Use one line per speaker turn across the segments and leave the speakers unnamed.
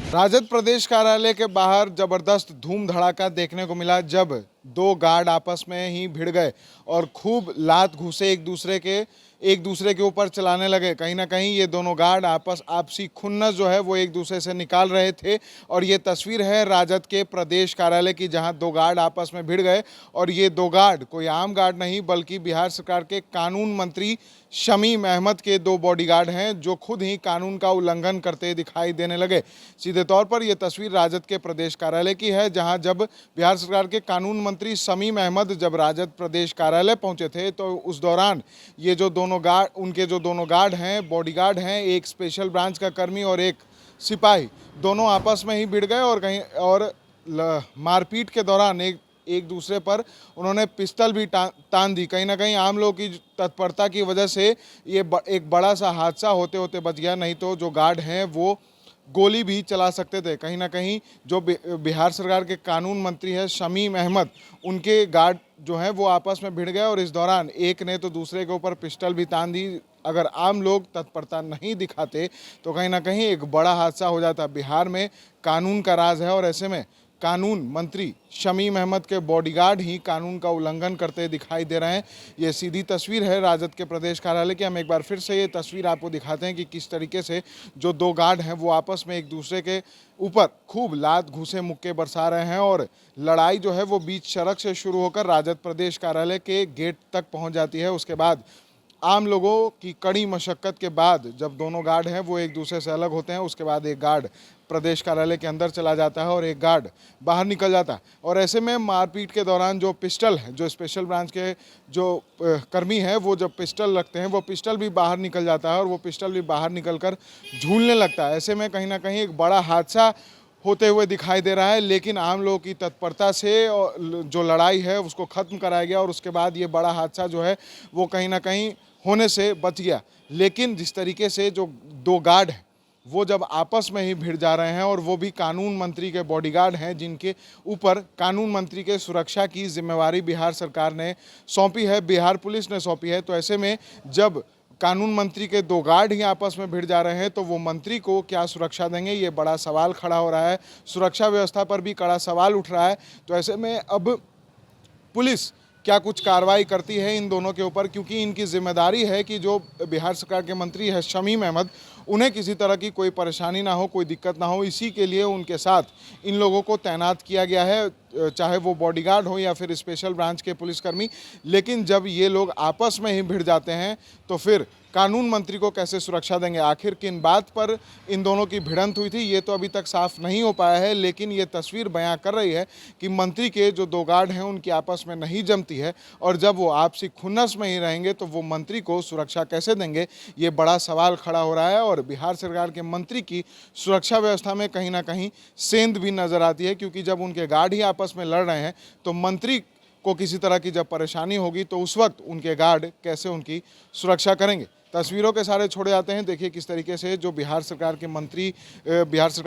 राजद प्रदेश कार्यालय के बाहर जबरदस्त धूम धड़ाका देखने को मिला जब दो गार्ड आपस में ही भिड़ गए और खूब लात घूसे एक दूसरे के ऊपर चलाने लगे। कहीं ना कहीं ये दोनों गार्ड आपसी खुन्नस जो है वो एक दूसरे से निकाल रहे थे और ये तस्वीर है राजद के प्रदेश कार्यालय की, जहां दो गार्ड आपस में भिड़ गए। और ये दो गार्ड कोई आम गार्ड नहीं बल्कि बिहार सरकार के कानून मंत्री शमीम अहमद के दो बॉडीगार्ड हैं, जो खुद ही कानून का उल्लंघन करते दिखाई देने लगे। सीधे तौर पर यह तस्वीर राजद के प्रदेश कार्यालय की है, जहां जब बिहार सरकार के कानून मंत्री शमीम अहमद जब राजद प्रदेश कार्यालय पहुंचे थे तो उस दौरान ये जो दोनों गार्ड हैं, बॉडीगार्ड हैं, एक स्पेशल ब्रांच का कर्मी और एक सिपाही, दोनों आपस में ही भिड़ गए और मारपीट के दौरान एक दूसरे पर उन्होंने पिस्टल भी तान दी। कहीं ना कहीं आम लोगों की तत्परता की वजह से ये एक बड़ा सा हादसा होते होते बच गया, नहीं तो जो गार्ड हैं वो गोली भी चला सकते थे। कहीं ना कहीं जो बिहार सरकार के कानून मंत्री है शमीम अहमद, उनके गार्ड जो हैं वो आपस में भिड़ गए और इस दौरान एक ने तो दूसरे के ऊपर पिस्टल भी तान दी। अगर आम लोग तत्परता नहीं दिखाते तो कहीं ना कहीं एक बड़ा हादसा हो जाता। बिहार में कानून का राज है और ऐसे में कानून मंत्री शमीम अहमद के बॉडीगार्ड ही कानून का उल्लंघन करते दिखाई दे रहे हैं। ये सीधी तस्वीर है राजद के प्रदेश कार्यालय की। हम एक बार फिर से ये तस्वीर आपको दिखाते हैं कि किस तरीके से जो दो गार्ड हैं वो आपस में एक दूसरे के ऊपर खूब लात घूसे मुक्के बरसा रहे हैं और लड़ाई जो है वो बीच सड़क से शुरू होकर राजद प्रदेश कार्यालय के गेट तक पहुँच जाती है। उसके बाद आम लोगों की कड़ी मशक्क़त के बाद जब दोनों गार्ड हैं वो एक दूसरे से अलग होते हैं, उसके बाद एक गार्ड प्रदेश कार्यालय के अंदर चला जाता है और एक गार्ड बाहर निकल जाता है। और ऐसे में मारपीट के दौरान जो पिस्टल है, जो स्पेशल ब्रांच के जो कर्मी हैं वो जब पिस्टल रखते हैं वो पिस्टल भी बाहर निकल जाता है और वो पिस्टल भी बाहर निकल कर झूलने लगता है। ऐसे में कहीं ना कहीं एक बड़ा हादसा होते हुए दिखाई दे रहा है, लेकिन आम लोगों की तत्परता से जो लड़ाई है उसको ख़त्म कराया गया और उसके बाद ये बड़ा हादसा जो है वो कहीं ना कहीं होने से बच गया। लेकिन जिस तरीके से जो दो गार्ड हैं वो जब आपस में ही भिड़ जा रहे हैं और वो भी कानून मंत्री के बॉडीगार्ड हैं, जिनके ऊपर कानून मंत्री के सुरक्षा की जिम्मेवारी बिहार सरकार ने सौंपी है, बिहार पुलिस ने सौंपी है। तो ऐसे में जब कानून मंत्री के दो गार्ड ही आपस में भिड़ जा रहे हैं तो वो मंत्री को क्या सुरक्षा देंगे, ये बड़ा सवाल खड़ा हो रहा है। सुरक्षा व्यवस्था पर भी कड़ा सवाल उठ रहा है। तो ऐसे में अब पुलिस क्या कुछ कार्रवाई करती है इन दोनों के ऊपर, क्योंकि इनकी जिम्मेदारी है कि जो बिहार सरकार के मंत्री है शमीम अहमद, उन्हें किसी तरह की कोई परेशानी ना हो, कोई दिक्कत ना हो, इसी के लिए उनके साथ इन लोगों को तैनात किया गया है, चाहे वो बॉडीगार्ड हो या फिर स्पेशल ब्रांच के पुलिसकर्मी। लेकिन जब ये लोग आपस में ही भिड़ जाते हैं तो फिर कानून मंत्री को कैसे सुरक्षा देंगे? आखिर किन बात पर इन दोनों की भिड़ंत हुई थी ये तो अभी तक साफ नहीं हो पाया है, लेकिन ये तस्वीर बयां कर रही है कि मंत्री के जो दो गार्ड हैं उनकी आपस में नहीं जमती है और जब वो आपसी खुन्नस में ही रहेंगे तो वो मंत्री को सुरक्षा कैसे देंगे, ये बड़ा सवाल खड़ा हो रहा है। और बिहार सरकार के मंत्री की सुरक्षा व्यवस्था में कहीं ना कहीं सेंध भी नजर आती है, क्योंकि जब उनके गार्ड ही आपस में लड़ रहे हैं तो मंत्री को किसी तरह की जब परेशानी होगी तो उस वक्त उनके गार्ड कैसे उनकी सुरक्षा करेंगे। तस्वीरों के सारे छोड़े जाते हैं। देखिए किस तरीके से जो बिहार सरकार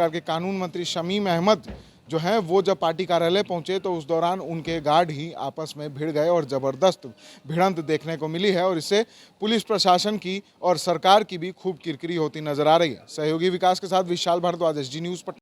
के कानून मंत्री शमीम अहमद जो हैं वो जब पार्टी कार्यालय पहुंचे तो उस दौरान उनके गार्ड ही आपस में भिड़ गए और ज़बरदस्त भिड़ंत देखने को मिली है और इससे पुलिस प्रशासन की और सरकार की भी खूब किरकिरी होती नजर आ रही है। सहयोगी विकास के साथ विशाल भारद्वाज, SG न्यूज़।